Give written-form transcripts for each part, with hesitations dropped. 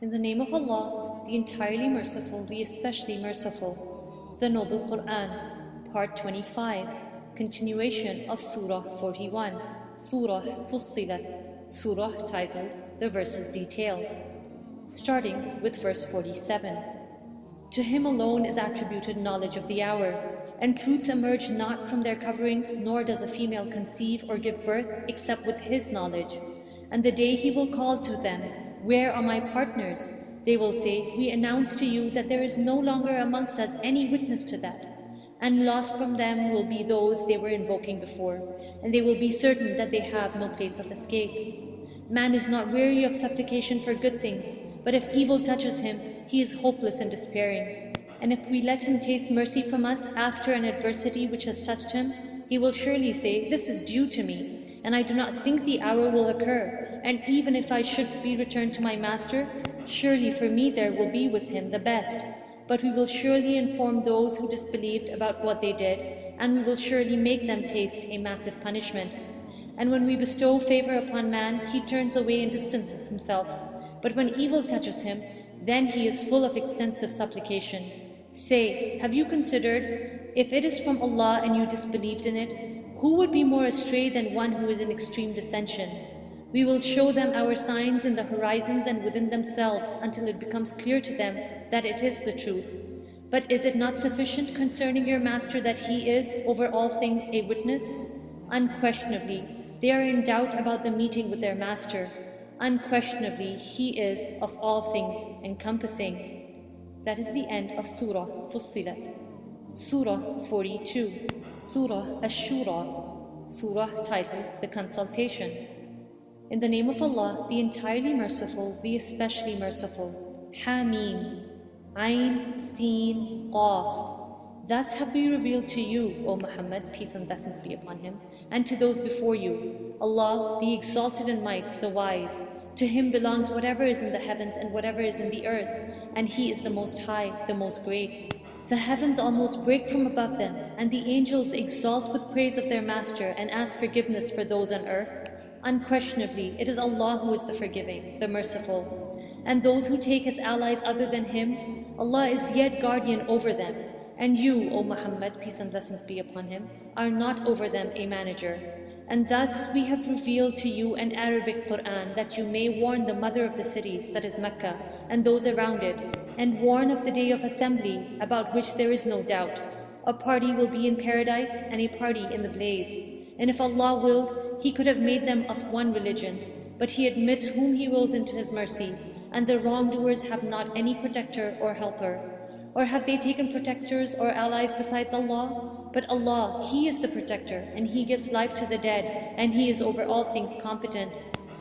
In the name of Allah, the entirely merciful, the especially merciful. The Noble Qur'an, Part 25, continuation of Surah 41, Surah Fussilat, Surah titled The Verses Detailed. Starting with verse 47. To him alone is attributed knowledge of the hour, and fruits emerge not from their coverings, nor does a female conceive or give birth except with his knowledge. And the day he will call to them, "Where are my partners?" They will say, "We announce to you that there is no longer amongst us any witness to that." And lost from them will be those they were invoking before, and they will be certain that they have no place of escape. Man is not weary of supplication for good things, but if evil touches him, he is hopeless and despairing. And if we let him taste mercy from us after an adversity which has touched him, he will surely say, "This is due to me, and I do not think the hour will occur. And even if I should be returned to my master, surely for me there will be with him the best. But we will surely inform those who disbelieved about what they did, and we will surely make them taste a massive punishment." And when we bestow favor upon man, he turns away and distances himself. But when evil touches him, then he is full of extensive supplication. Say, have you considered, if it is from Allah and you disbelieved in it, who would be more astray than one who is in extreme dissension? We will show them our signs in the horizons and within themselves until it becomes clear to them that it is the truth. But is it not sufficient concerning your master that he is, over all things, a witness? Unquestionably, they are in doubt about the meeting with their master. Unquestionably, he is of all things encompassing. That is the end of Surah Fussilat. Surah 42, Surah Shura, Surah titled The Consultation. In the name of Allah, the entirely merciful, the especially merciful. Hamim, Ain, Sin, Qaf. Thus have we revealed to you, O Muhammad, peace and blessings be upon him, and to those before you, Allah, the exalted in might, the wise. To him belongs whatever is in the heavens and whatever is in the earth, and he is the most high, the most great. The heavens almost break from above them, and the angels exalt with praise of their master and ask forgiveness for those on earth. Unquestionably, it is Allah who is the forgiving, the merciful. And those who take as allies other than him, Allah is yet guardian over them. And you, O Muhammad, peace and blessings be upon him, are not over them a manager. And thus we have revealed to you an Arabic Qur'an that you may warn the mother of the cities, that is Mecca, and those around it, and warn of the day of assembly, about which there is no doubt. A party will be in paradise and a party in the blaze. And if Allah willed, He could have made them of one religion, but He admits whom He wills into His mercy, and the wrongdoers have not any protector or helper. Or have they taken protectors or allies besides Allah? But Allah, He is the protector, and He gives life to the dead, and He is over all things competent.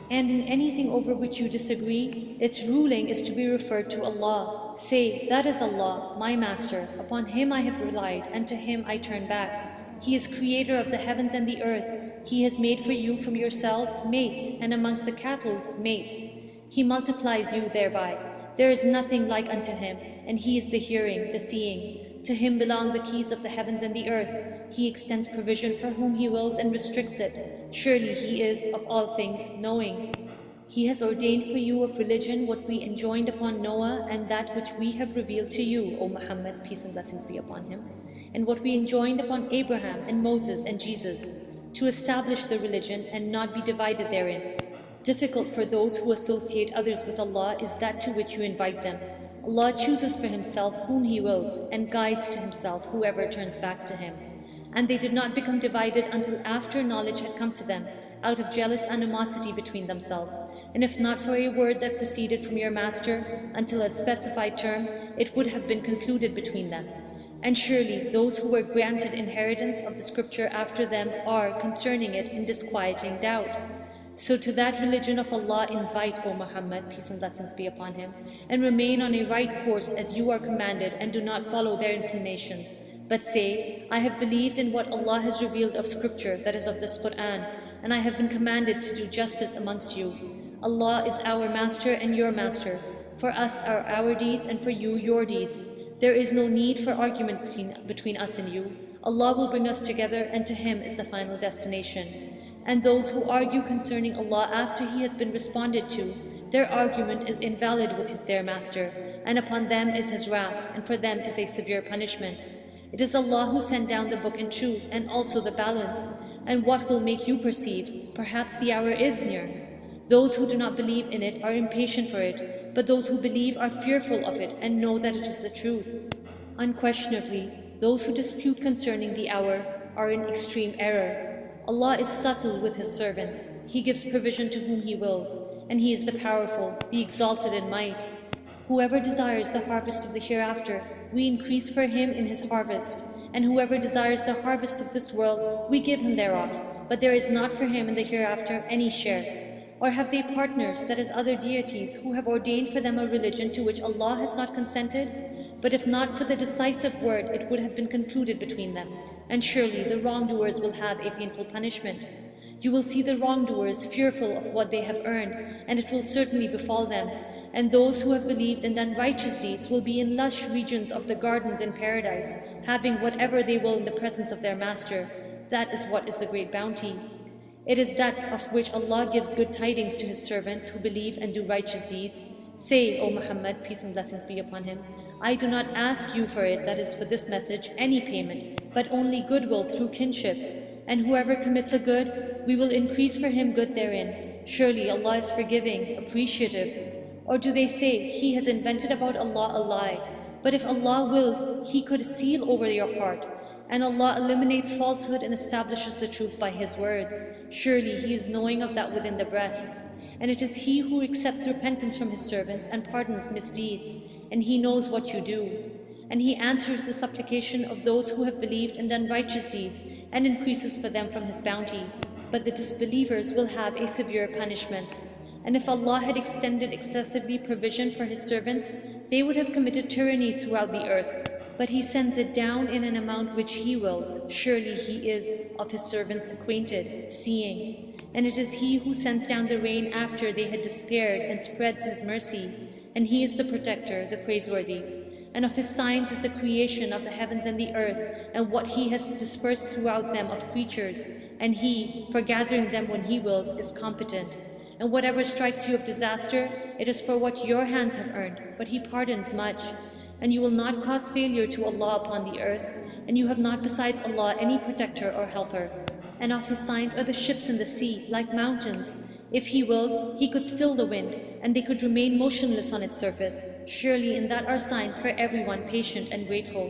And in anything over which you disagree, its ruling is to be referred to Allah. Say, that is Allah, my Master, upon Him I have relied, and to Him I turn back. He is creator of the heavens and the earth. He has made for you from yourselves mates, and amongst the cattle mates. He multiplies you thereby. There is nothing like unto Him, and He is the hearing, the seeing. To Him belong the keys of the heavens and the earth. He extends provision for whom He wills and restricts it. Surely He is of all things knowing. He has ordained for you of religion what we enjoined upon Noah, and that which we have revealed to you, O Muhammad, peace and blessings be upon him, and what we enjoined upon Abraham and Moses and Jesus, to establish the religion and not be divided therein. Difficult for those who associate others with Allah is that to which you invite them. Allah chooses for Himself whom He wills, and guides to Himself whoever turns back to Him. And they did not become divided until after knowledge had come to them, out of jealous animosity between themselves. And if not for a word that proceeded from your master, until a specified term, it would have been concluded between them. And surely those who were granted inheritance of the scripture after them are, concerning it, in disquieting doubt. So to that religion of Allah invite, O Muhammad, peace and blessings be upon him, and remain on a right course as you are commanded, and do not follow their inclinations. But say, I have believed in what Allah has revealed of scripture, that is of this Qur'an, and I have been commanded to do justice amongst you. Allah is our master and your master. For us are our deeds, and for you your deeds. There is no need for argument between us and you. Allah will bring us together, and to Him is the final destination. And those who argue concerning Allah after He has been responded to, their argument is invalid with their master, and upon them is his wrath, and for them is a severe punishment. It is Allah who sent down the book in truth, and also the balance. And what will make you perceive? Perhaps the hour is near. Those who do not believe in it are impatient for it, but those who believe are fearful of it and know that it is the truth. Unquestionably, those who dispute concerning the hour are in extreme error. Allah is subtle with His servants. He gives provision to whom He wills, and He is the powerful, the exalted in might. Whoever desires the harvest of the hereafter, we increase for him in his harvest. And whoever desires the harvest of this world, we give him thereof. But there is not for him in the hereafter any share. Or have they partners, that is other deities, who have ordained for them a religion to which Allah has not consented? But if not for the decisive word, it would have been concluded between them. And surely the wrongdoers will have a painful punishment. You will see the wrongdoers fearful of what they have earned, and it will certainly befall them. And those who have believed and done righteous deeds will be in lush regions of the gardens in paradise, having whatever they will in the presence of their master. That is what is the great bounty. It is that of which Allah gives good tidings to His servants who believe and do righteous deeds. Say, O Muhammad, peace and blessings be upon him, I do not ask you for it, that is for this message, any payment, but only goodwill through kinship. And whoever commits a good, we will increase for him good therein. Surely Allah is forgiving, appreciative. Or do they say, He has invented about Allah a lie? But if Allah willed, He could seal over your heart. And Allah eliminates falsehood and establishes the truth by His words. Surely He is knowing of that within the breasts. And it is He who accepts repentance from His servants and pardons misdeeds. And He knows what you do. And He answers the supplication of those who have believed and done righteous deeds, and increases for them from His bounty. But the disbelievers will have a severe punishment. And if Allah had extended excessively provision for His servants, they would have committed tyranny throughout the earth. But He sends it down in an amount which He wills. Surely He is of His servants acquainted, seeing. And it is He who sends down the rain after they had despaired and spreads His mercy. And He is the protector, the praiseworthy. And of His signs is the creation of the heavens and the earth, and what He has dispersed throughout them of creatures. And He, for gathering them when He wills, is competent. And whatever strikes you of disaster, it is for what your hands have earned, but He pardons much. And you will not cause failure to Allah upon the earth, and you have not besides Allah any protector or helper. And of His signs are the ships in the sea, like mountains. If He willed, He could still the wind, and they could remain motionless on its surface. Surely in that are signs for everyone patient and grateful.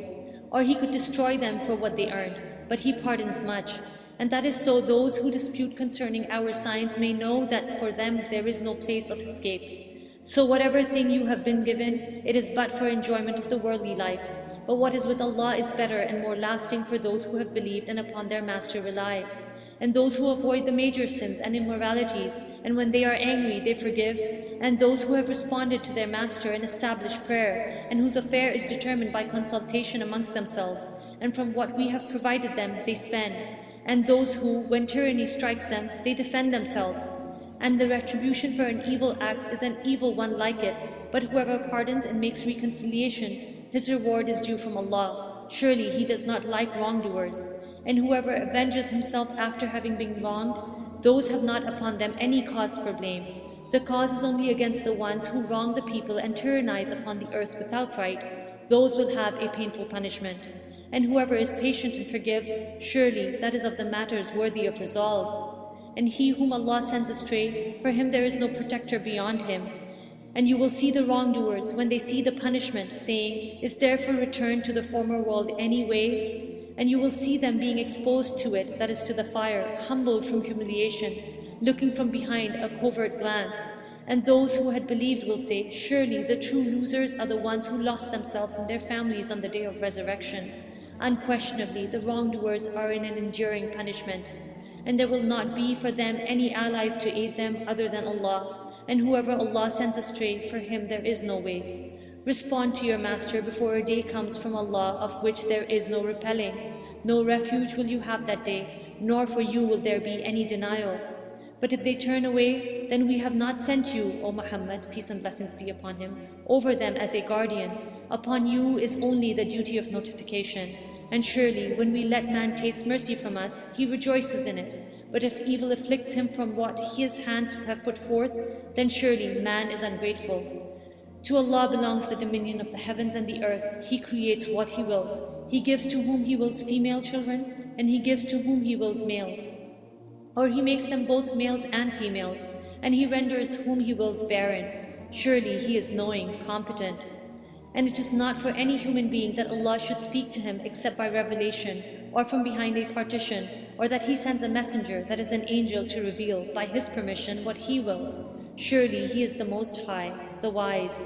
Or He could destroy them for what they earned, but He pardons much. And that is so those who dispute concerning our signs may know that for them there is no place of escape. So whatever thing you have been given, it is but for enjoyment of the worldly life. But what is with Allah is better and more lasting for those who have believed and upon their Master rely. And those who avoid the major sins and immoralities, and when they are angry they forgive. And those who have responded to their Master and established prayer, and whose affair is determined by consultation amongst themselves, and from what we have provided them they spend. And those who, when tyranny strikes them, they defend themselves. And the retribution for an evil act is an evil one like it. But whoever pardons and makes reconciliation, his reward is due from Allah. Surely He does not like wrongdoers. And whoever avenges himself after having been wronged, those have not upon them any cause for blame. The cause is only against the ones who wrong the people and tyrannize upon the earth without right. Those will have a painful punishment. And whoever is patient and forgives, surely that is of the matters worthy of resolve. And he whom Allah sends astray, for him there is no protector beyond him. And you will see the wrongdoers when they see the punishment, saying, Is there for return to the former world any way? And you will see them being exposed to it, that is to the fire, humbled from humiliation, looking from behind a covert glance. And those who had believed will say, Surely the true losers are the ones who lost themselves and their families on the day of resurrection. Unquestionably, the wrongdoers are in an enduring punishment, and there will not be for them any allies to aid them other than Allah. And whoever Allah sends astray, for him there is no way. Respond to your Master before a day comes from Allah of which there is no repelling. No refuge will you have that day, nor for you will there be any denial. But if they turn away, then we have not sent you, O Muhammad, peace and blessings be upon him, over them as a guardian. Upon you is only the duty of notification. And surely when we let man taste mercy from us, he rejoices in it. But if evil afflicts him from what his hands have put forth, then surely man is ungrateful. To Allah belongs the dominion of the heavens and the earth. He creates what He wills. He gives to whom He wills female children, and He gives to whom He wills males. Or He makes them both males and females, and He renders whom He wills barren. Surely He is knowing, competent. And it is not for any human being that Allah should speak to him except by revelation, or from behind a partition, or that He sends a messenger that is an angel to reveal, by His permission, what He wills. Surely He is the Most High, the Wise.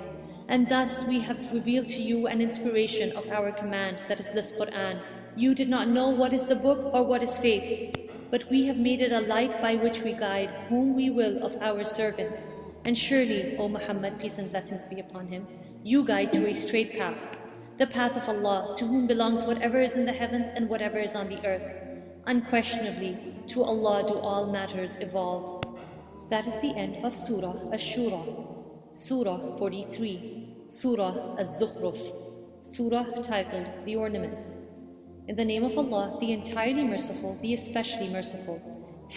And thus we have revealed to you an inspiration of our command, that is this Qur'an. You did not know what is the book or what is faith, but we have made it a light by which we guide whom we will of our servants. And surely, O Muhammad, peace and blessings be upon him, you guide to a straight path, the path of Allah, to whom belongs whatever is in the heavens and whatever is on the earth. Unquestionably, to Allah do all matters evolve. That is the end of Surah Shura. Surah 43, Surah Zukhruf, Surah titled The Ornaments. In the name of Allah, the entirely merciful, the especially merciful.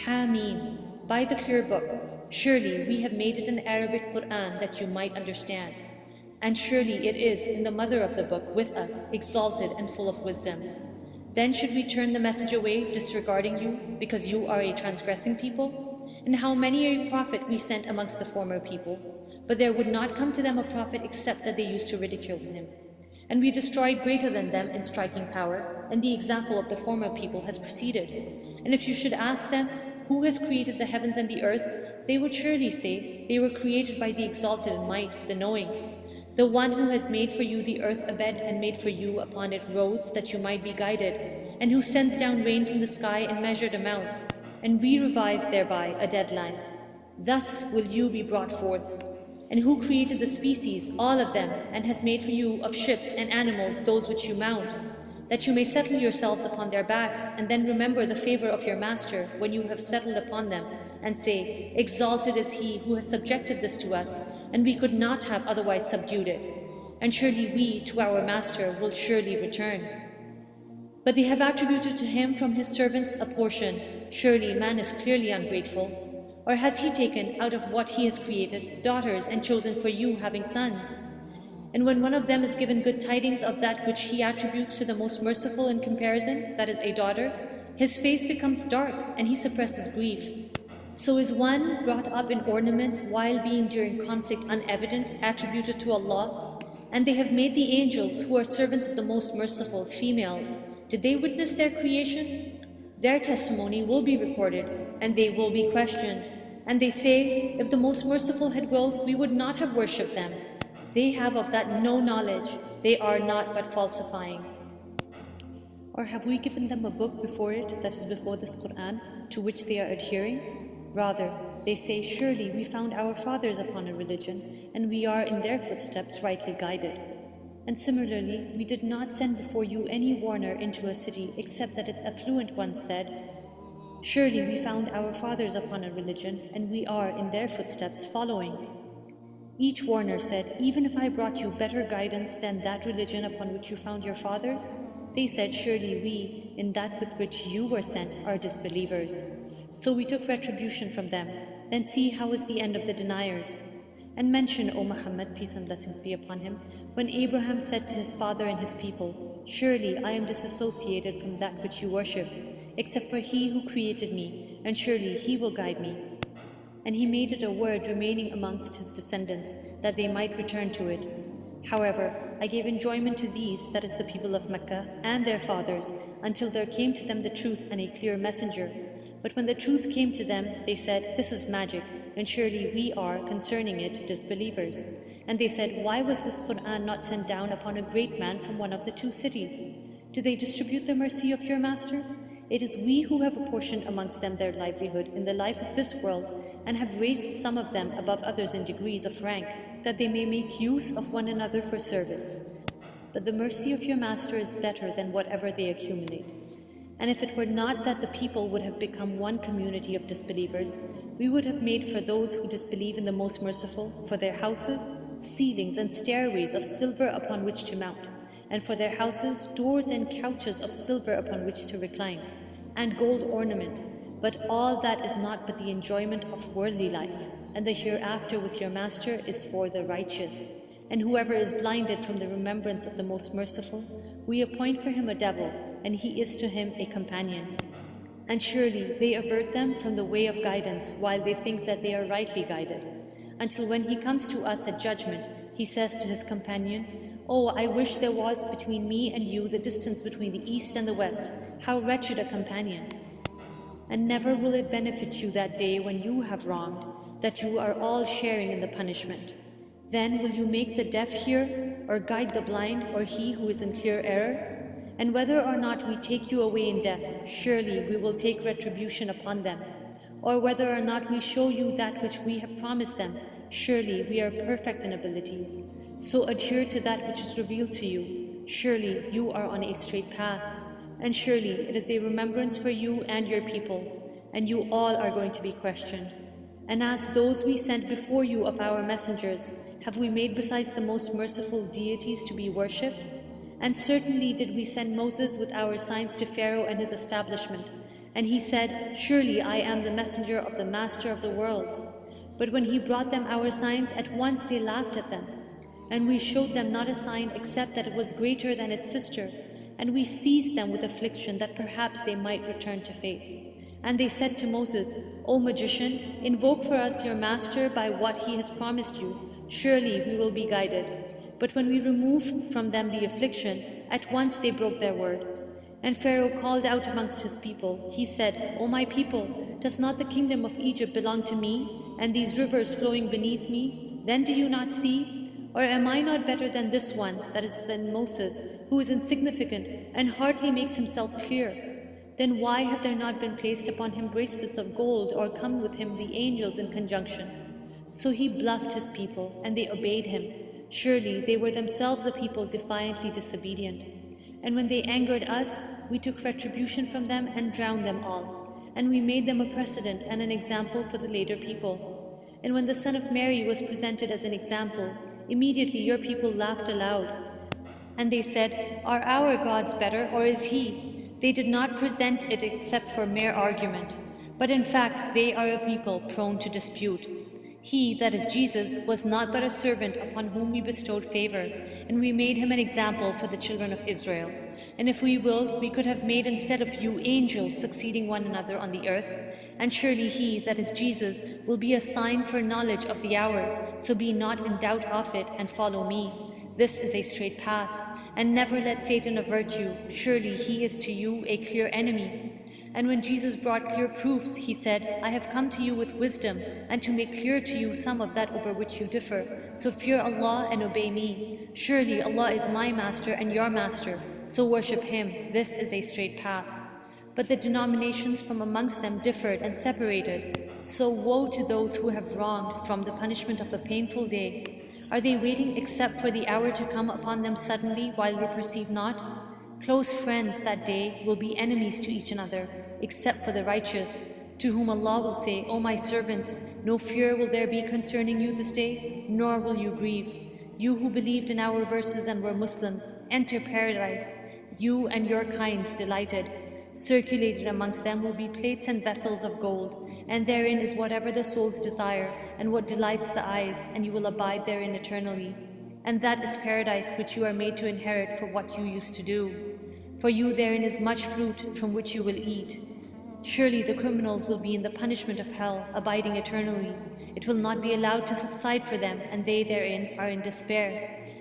Hameen, by the clear book. Surely we have made it an Arabic Qur'an that you might understand. And surely it is in the mother of the book with us, exalted and full of wisdom. Then should we turn the message away, disregarding you, because you are a transgressing people? And how many a prophet we sent amongst the former people, but there would not come to them a prophet except that they used to ridicule him. And we destroyed greater than them in striking power, and the example of the former people has proceeded. And if you should ask them, who has created the heavens and the earth, they would surely say, they were created by the exalted in might, the knowing. The one who has made for you the earth a bed and made for you upon it roads that you might be guided, and who sends down rain from the sky in measured amounts, and we revive thereby a deadline. Thus will you be brought forth. And who created the species, all of them, and has made for you of ships and animals those which you mount, that you may settle yourselves upon their backs, and then remember the favor of your master when you have settled upon them, and say, exalted is He who has subjected this to us, and we could not have otherwise subdued it. And surely we to our master will surely return. But they have attributed to him from his servants a portion. Surely man is clearly ungrateful. Or has he taken out of what he has created daughters and chosen for you having sons? And when one of them is given good tidings of that which he attributes to the most merciful in comparison, that is a daughter, his face becomes dark and he suppresses grief. So is one brought up in ornaments while being during conflict unevident, attributed to Allah? And they have made the angels, who are servants of the most merciful, females. Did they witness their creation? Their testimony will be recorded, and they will be questioned. And they say, if the most merciful had willed, we would not have worshipped them. They have of that no knowledge, they are not but falsifying. Or have we given them a book before it, that is before this Qur'an, to which they are adhering? Rather, they say, surely we found our fathers upon a religion, and we are in their footsteps rightly guided. And similarly, we did not send before you any warner into a city, except that its affluent ones said, surely we found our fathers upon a religion, and we are in their footsteps following. Each warner said, even if I brought you better guidance than that religion upon which you found your fathers? They said, surely we, in that with which you were sent, are disbelievers. So we took retribution from them. Then see how is the end of the deniers. And mention, O Muhammad, peace and blessings be upon him, when Abraham said to his father and his people, surely I am disassociated from that which you worship, except for He who created me, and surely He will guide me. And he made it a word remaining amongst his descendants, that they might return to it. However, I gave enjoyment to these, that is the people of Mecca, and their fathers, until there came to them the truth and a clear messenger. But when the truth came to them, they said, this is magic, and surely we are, concerning it, disbelievers. And they said, why was this Qur'an not sent down upon a great man from one of the two cities? Do they distribute the mercy of your master? It is we who have apportioned amongst them their livelihood in the life of this world, and have raised some of them above others in degrees of rank, that they may make use of one another for service. But the mercy of your master is better than whatever they accumulate. And if it were not that the people would have become one community of disbelievers, we would have made for those who disbelieve in the Most Merciful, for their houses, ceilings and stairways of silver upon which to mount, and for their houses, doors and couches of silver upon which to recline, and gold ornament. But all that is not but the enjoyment of worldly life, and the hereafter with your master is for the righteous. And whoever is blinded from the remembrance of the Most Merciful, we appoint for him a devil, and he is to him a companion. And surely they avert them from the way of guidance while they think that they are rightly guided. Until when he comes to us at judgment, he says to his companion, "Oh, I wish there was between me and you the distance between the east and the west. How wretched a companion!" And never will it benefit you that day when you have wronged, that you are all sharing in the punishment. Then will you make the deaf hear, or guide the blind, or he who is in clear error? And whether or not we take you away in death, surely we will take retribution upon them. Or whether or not we show you that which we have promised them, surely we are perfect in ability. So adhere to that which is revealed to you. Surely you are on a straight path. And surely it is a remembrance for you and your people, and you all are going to be questioned. And as those we sent before you of our messengers, have we made besides the most merciful deities to be worshipped? And certainly did we send Moses with our signs to Pharaoh and his establishment. And he said, "Surely I am the messenger of the Master of the worlds." But when he brought them our signs, at once they laughed at them. And we showed them not a sign except that it was greater than its sister. And we seized them with affliction that perhaps they might return to faith. And they said to Moses, "O magician, invoke for us your master by what he has promised you. Surely we will be guided." But when we removed from them the affliction, at once they broke their word. And Pharaoh called out amongst his people. He said, "O my people, does not the kingdom of Egypt belong to me, and these rivers flowing beneath me? Then do you not see? Or am I not better than this one, that is than Moses, who is insignificant and hardly makes himself clear? Then why have there not been placed upon him bracelets of gold, or come with him the angels in conjunction?" So he bluffed his people, and they obeyed him. Surely they were themselves a people defiantly disobedient. And when they angered us, we took retribution from them and drowned them all. And we made them a precedent and an example for the later people. And when the son of Mary was presented as an example, immediately your people laughed aloud. And they said, "Are our gods better, or is he?" They did not present it except for mere argument. But in fact, they are a people prone to dispute. He, that is Jesus, was not but a servant upon whom we bestowed favor, and we made him an example for the children of Israel. And if we willed, we could have made instead of you angels succeeding one another on the earth. And surely he, that is Jesus, will be a sign for knowledge of the hour. So be not in doubt of it, and follow me. This is a straight path. And never let Satan avert you. Surely he is to you a clear enemy. And when Jesus brought clear proofs, he said, "I have come to you with wisdom, and to make clear to you some of that over which you differ. So fear Allah and obey me. Surely Allah is my master and your master. So worship him. This is a straight path." But the denominations from amongst them differed and separated. So woe to those who have wronged from the punishment of a painful day. Are they waiting except for the hour to come upon them suddenly while we perceive not? Close friends that day will be enemies to each another, except for the righteous, to whom Allah will say, "O my servants, no fear will there be concerning you this day, nor will you grieve. You who believed in our verses and were Muslims, enter paradise, you and your kinds delighted. Circulated amongst them will be plates and vessels of gold, and therein is whatever the souls desire, and what delights the eyes, and you will abide therein eternally. And that is paradise which you are made to inherit for what you used to do. For you therein is much fruit from which you will eat. Surely the criminals will be in the punishment of hell, abiding eternally. It will not be allowed to subside for them, and they therein are in despair.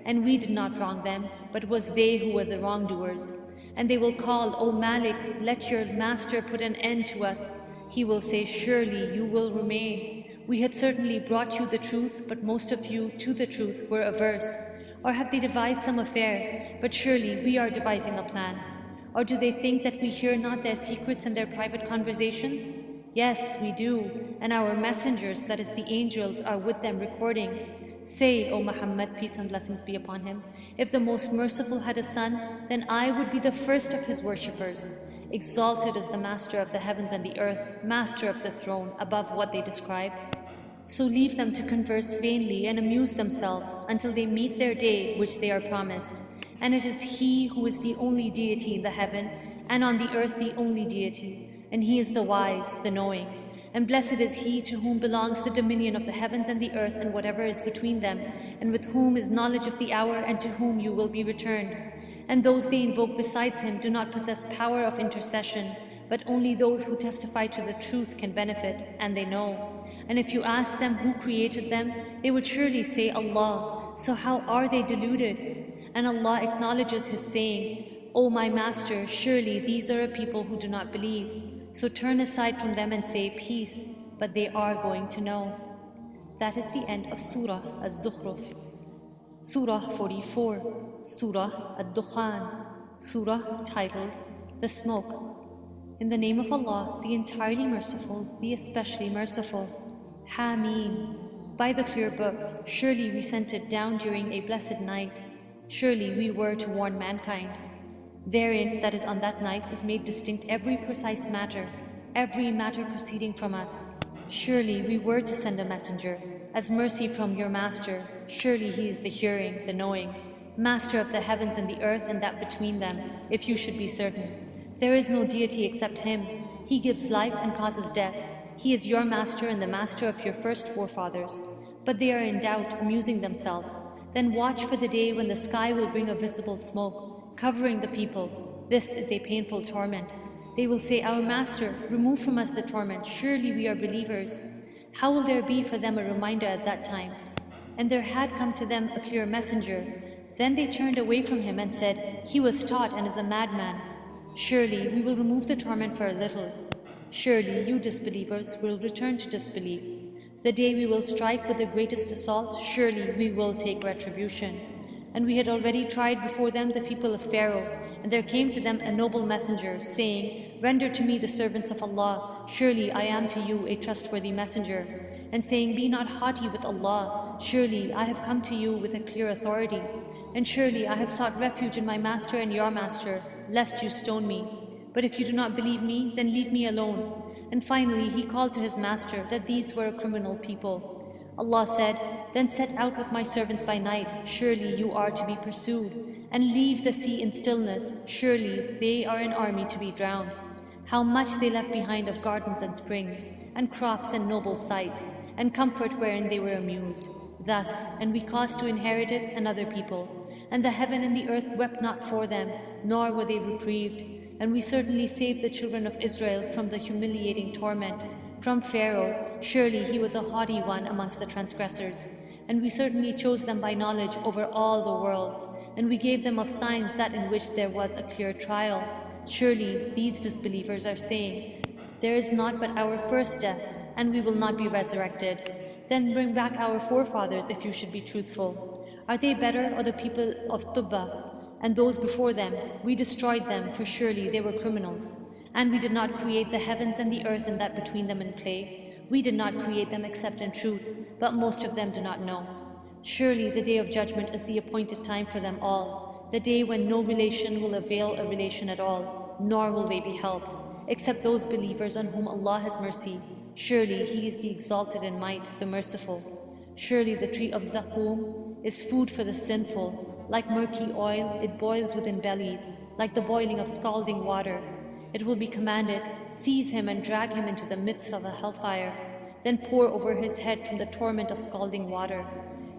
And we did not wrong them, but it was they who were the wrongdoers. And they will call, "O Malik, let your master put an end to us." He will say, "Surely you will remain. We had certainly brought you the truth, but most of you to the truth were averse. Or have they devised some affair? But surely we are devising a plan. Or do they think that we hear not their secrets and their private conversations? Yes, we do, and our messengers, that is the angels, are with them recording. Say, O Muhammad, peace and blessings be upon him, if the Most Merciful had a son, then I would be the first of his worshippers. Exalted is the Master of the heavens and the earth, Master of the throne, above what they describe. So leave them to converse vainly and amuse themselves until they meet their day which they are promised. And it is He who is the only deity in the heaven, and on the earth the only deity. and He is the wise, the knowing. And blessed is he to whom belongs the dominion of the heavens and the earth and whatever is between them, and with whom is knowledge of the hour, and to whom you will be returned. And those they invoke besides Him do not possess power of intercession, but only those who testify to the truth can benefit, and they know. And if you ask them who created them, they would surely say Allah. So how are they deluded? And Allah acknowledges His saying, O my Master, surely these are a people who do not believe. So turn aside from them and say peace, but they are going to know. That is the end of Surah Az-Zukhruf. Surah 44, Surah Ad-Dukhan, Surah titled The Smoke. In the name of Allah, the entirely merciful, the especially merciful. Hameen. By the clear book, surely we sent it down during a blessed night. Surely we were to warn mankind. Therein, that is on that night, is made distinct every precise matter, every matter proceeding from us. Surely we were to send a messenger, as mercy from your Master. Surely He is the hearing, the knowing, Master of the heavens and the earth and that between them, if you should be certain. There is no deity except Him. He gives life and causes death. He is your Master and the Master of your first forefathers. But they are in doubt, amusing themselves. Then watch for the day when the sky will bring a visible smoke, covering the people. This is a painful torment. They will say, Our Master, remove from us the torment. Surely we are believers. How will there be for them a reminder at that time? And there had come to them a clear messenger. Then they turned away from him and said, He was taught and is a madman. Surely we will remove the torment for a little. Surely you disbelievers will return to disbelief. The day we will strike with the greatest assault, surely we will take retribution. And we had already tried before them the people of Pharaoh, and there came to them a noble messenger, saying, Render to me the servants of Allah, surely I am to you a trustworthy messenger. And saying, Be not haughty with Allah, surely I have come to you with a clear authority. And surely I have sought refuge in my Master and your Master, lest you stone me. But if you do not believe me, then leave me alone. And finally he called to his Master that these were a criminal people. Allah said, Then set out with my servants by night, surely you are to be pursued, and leave the sea in stillness, surely they are an army to be drowned. How much they left behind of gardens and springs, and crops and noble sights, and comfort wherein they were amused. Thus, and we caused to inherit it another people, and the heaven and the earth wept not for them, nor were they reprieved. And we certainly saved the children of Israel from the humiliating torment. From Pharaoh, surely he was a haughty one amongst the transgressors. And we certainly chose them by knowledge over all the worlds. And we gave them of signs that in which there was a clear trial. Surely these disbelievers are saying, There is naught but our first death, and we will not be resurrected. Then bring back our forefathers if you should be truthful. Are they better, or the people of Tubba? And those before them, we destroyed them, for surely they were criminals. And we did not create the heavens and the earth and that between them in play. We did not create them except in truth, but most of them do not know. Surely the day of judgment is the appointed time for them all, the day when no relation will avail a relation at all, nor will they be helped, except those believers on whom Allah has mercy. Surely He is the exalted in might, the merciful. Surely the tree of Zukhruf is food for the sinful. Like murky oil, it boils within bellies, like the boiling of scalding water. It will be commanded, Seize him and drag him into the midst of a hellfire, then pour over his head from the torment of scalding water.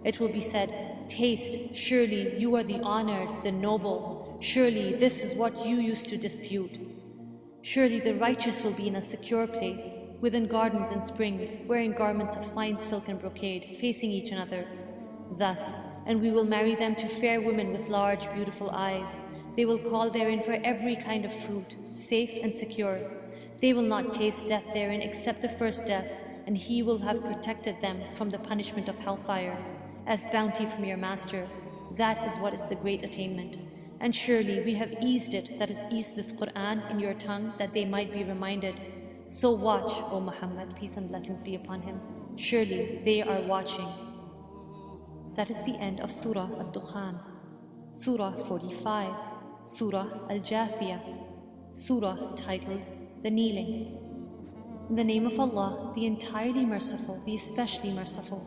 It will be said, Taste, surely you are the honored, the noble. Surely this is what you used to dispute. Surely the righteous will be in a secure place, within gardens and springs, wearing garments of fine silk and brocade, facing each another. Thus, and we will marry them to fair women with large, beautiful eyes. They will call therein for every kind of fruit, safe and secure. They will not taste death therein except the first death, and He will have protected them from the punishment of hellfire, as bounty from your Master. That is what is the great attainment. And surely we have eased it, that is, eased this Qur'an in your tongue, that they might be reminded. So watch, O Muhammad, peace and blessings be upon him. Surely they are watching. That is the end of Surah Ad-Dukhan. Surah 45, Surah Al-Jathiya, Surah titled The Kneeling. In the name of Allah, the entirely merciful, the especially merciful.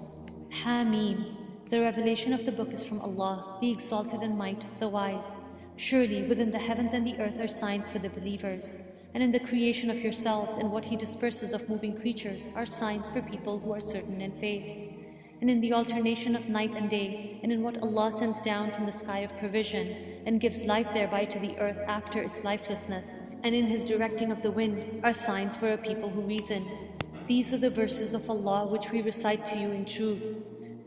Hameen. The revelation of the book is from Allah, the exalted in might, the wise. Surely within the heavens and the earth are signs for the believers. and in the creation of yourselves and what He disperses of moving creatures are signs for people who are certain in faith. And in the alternation of night and day, and in what Allah sends down from the sky of provision, and gives life thereby to the earth after its lifelessness, and in His directing of the wind, are signs for a people who reason. These are the verses of Allah which we recite to you in truth.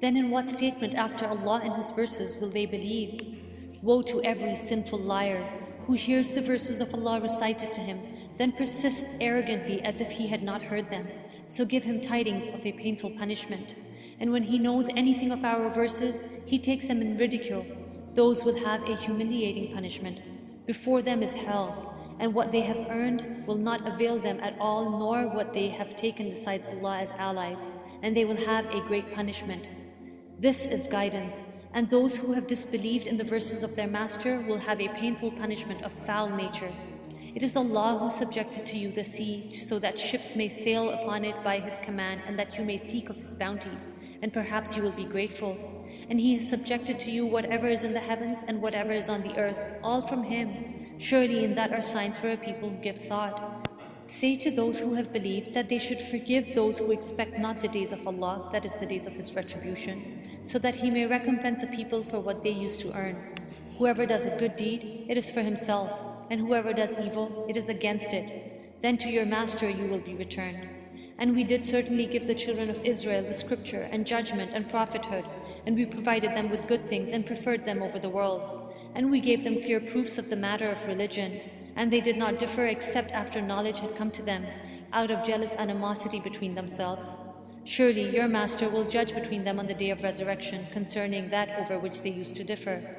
Then in what statement after Allah and His verses will they believe? Woe to every sinful liar, who hears the verses of Allah recited to him, then persists arrogantly as if he had not heard them. So give him tidings of a painful punishment. And when he knows anything of our verses, he takes them in ridicule. Those will have a humiliating punishment. Before them is hell, and what they have earned will not avail them at all, nor what they have taken besides Allah as allies, and they will have a great punishment. This is guidance, and those who have disbelieved in the verses of their master will have a painful punishment of foul nature. It is Allah who subjected to you the sea, so that ships may sail upon it by His command, and that you may seek of His bounty, and perhaps you will be grateful. And He has subjected to you whatever is in the heavens and whatever is on the earth, all from Him. Surely in that are signs for a people who give thought. Say to those who have believed that they should forgive those who expect not the days of Allah, that is the days of His retribution, so that He may recompense a people for what they used to earn. Whoever does a good deed, it is for himself, and whoever does evil, it is against it. Then to your master you will be returned. And we did certainly give the children of Israel the scripture and judgment and prophethood, and we provided them with good things and preferred them over the worlds. And we gave them clear proofs of the matter of religion, and they did not differ except after knowledge had come to them, out of jealous animosity between themselves. Surely your master will judge between them on the day of resurrection concerning that over which they used to differ.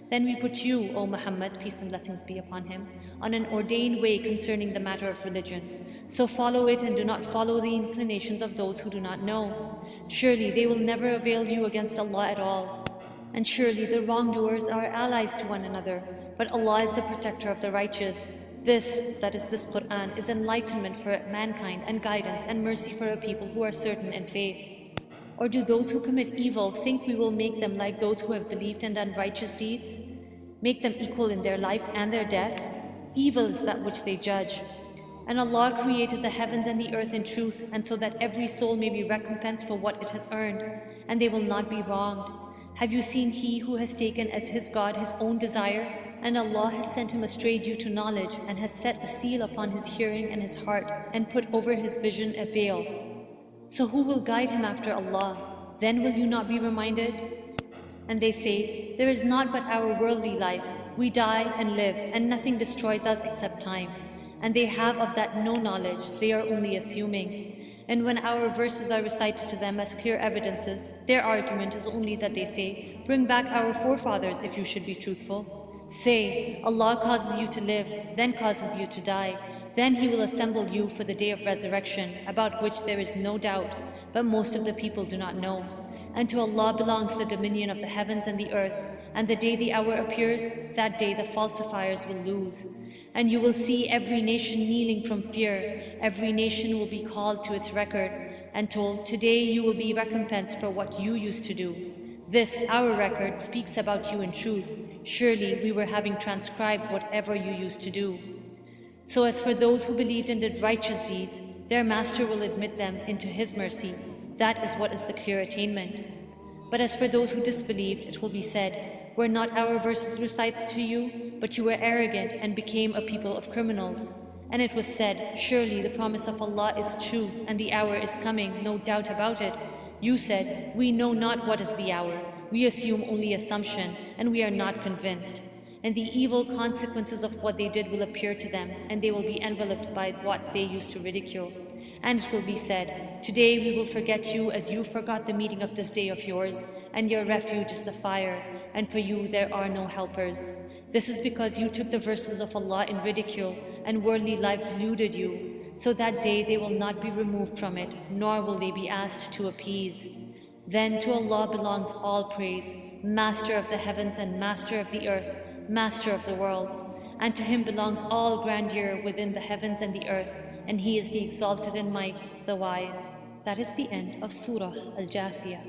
Then we put you, O Muhammad, peace and blessings be upon him, on an ordained way concerning the matter of religion. So follow it and do not follow the inclinations of those who do not know. Surely they will never avail you against Allah at all. And surely the wrongdoers are allies to one another, but Allah is the protector of the righteous. This, that is this Qur'an, is enlightenment for mankind and guidance and mercy for a people who are certain in faith. Or do those who commit evil think we will make them like those who have believed and done righteous deeds? Make them equal in their life and their death? Evil is that which they judge. And Allah created the heavens and the earth in truth, and so that every soul may be recompensed for what it has earned, and they will not be wronged. Have you seen he who has taken as his God his own desire? And Allah has sent him astray due to knowledge, and has set a seal upon his hearing and his heart, and put over his vision a veil. So who will guide him after Allah? Then will you not be reminded? And they say, there is naught but our worldly life. We die and live, and nothing destroys us except time. And they have of that no knowledge, they are only assuming. And when our verses are recited to them as clear evidences, their argument is only that they say, bring back our forefathers if you should be truthful. Say, Allah causes you to live, then causes you to die. Then He will assemble you for the day of resurrection, about which there is no doubt, but most of the people do not know. And to Allah belongs the dominion of the heavens and the earth, and the day the hour appears, that day the falsifiers will lose. And you will see every nation kneeling from fear. Every nation will be called to its record, and told, today you will be recompensed for what you used to do. This, our record, speaks about you in truth. Surely we were having transcribed whatever you used to do. So as for those who believed and did righteous deeds, their master will admit them into His mercy. That is what is the clear attainment. But as for those who disbelieved, it will be said, were not our verses recited to you, but you were arrogant and became a people of criminals. And it was said, surely the promise of Allah is truth, and the hour is coming, no doubt about it. You said, we know not what is the hour. We assume only assumption, and we are not convinced. And the evil consequences of what they did will appear to them, and they will be enveloped by what they used to ridicule. And it will be said, today we will forget you as you forgot the meeting of this day of yours, and your refuge is the fire, and for you there are no helpers. This is because you took the verses of Allah in ridicule, and worldly life deluded you. So that day they will not be removed from it, nor will they be asked to appease. Then to Allah belongs all praise, Master of the heavens and Master of the earth, Master of the worlds. And to Him belongs all grandeur within the heavens and the earth, and He is the exalted in might, the wise. That is the end of Surah Al-Jathiya.